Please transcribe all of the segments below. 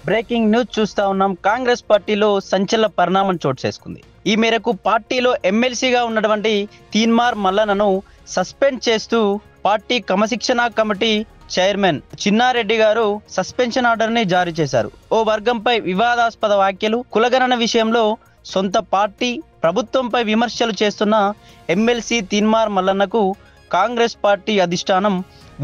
Breaking news చూస్తా ఉన్నాం. కాంగ్రెస్ పార్టీలో సంచలన పరిణామం చోటు చేసుకుంది. ఈ మేరకు పార్టీలో ఎమ్మెల్సీగా ఉన్నటువంటి తీన్మార్ మల్లన్నను సస్పెండ్ చేస్తూ పార్టీ క్రమశిక్షణ కమిటీ చైర్మన్ చిన్నారెడ్డి గారు సస్పెన్షన్ ఆర్డర్ ని జారీ చేశారు. ఓ వర్గంపై వివాదాస్పద వ్యాఖ్యలు, కులగణన విషయంలో సొంత పార్టీ ప్రభుత్వంపై విమర్శలు చేస్తున్న ఎమ్మెల్సీ తీన్మార్ మల్లన్నకు కాంగ్రెస్ పార్టీ అధిష్టానం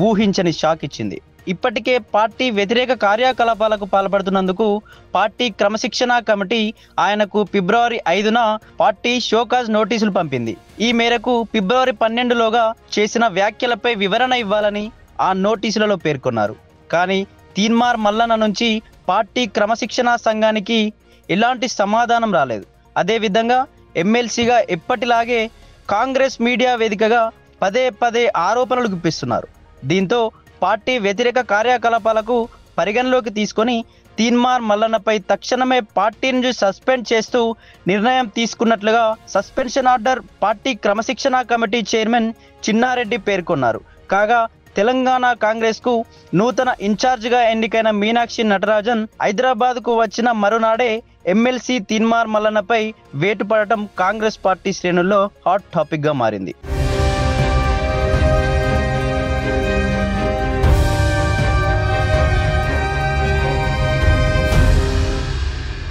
ఊహించని షాక్ ఇచ్చింది. ఇప్పటికే పార్టీ వ్యతిరేక కార్యకలాపాలకు పాల్పడుతున్నందుకు పార్టీ క్రమశిక్షణ కమిటీ ఆయనకు ఫిబ్రవరి 5న పార్టీ షోకాజ్ నోటీసులు పంపింది. ఈ మేరకు ఫిబ్రవరి 12లోగా చేసిన వ్యాఖ్యలపై వివరణ ఇవ్వాలని ఆ నోటీసులలో పేర్కొన్నారు. కానీ తీన్మార్ మల్లన్న నుంచి పార్టీ క్రమశిక్షణ సంఘానికి ఎలాంటి సమాధానం రాలేదు. అదేవిధంగా ఎమ్మెల్సీగా ఎప్పటిలాగే కాంగ్రెస్ మీడియా వేదికగా పదే ఆరోపణలు గుప్పిస్తున్నారు. దీంతో పార్టీ వ్యతిరేక కార్యకలాపాలకు పరిగణలోకి తీసుకొని తీన్మార్ మల్లన్నపై తక్షణమే పార్టీ నుంచి సస్పెండ్ చేస్తూ నిర్ణయం తీసుకున్నట్లుగా సస్పెన్షన్ ఆర్డర్ పార్టీ క్రమశిక్షణ కమిటీ చైర్మన్ చిన్నారెడ్డి పేర్కొన్నారు. కాగా తెలంగాణ కాంగ్రెస్కు నూతన ఇన్ఛార్జిగా ఎన్నికైన మీనాక్షి నటరాజన్ హైదరాబాద్కు వచ్చిన మరునాడే ఎమ్మెల్సీ తీన్మార్ మల్లన్నపై వేటు పడటం కాంగ్రెస్ పార్టీ శ్రేణుల్లో హాట్ టాపిక్గా మారింది.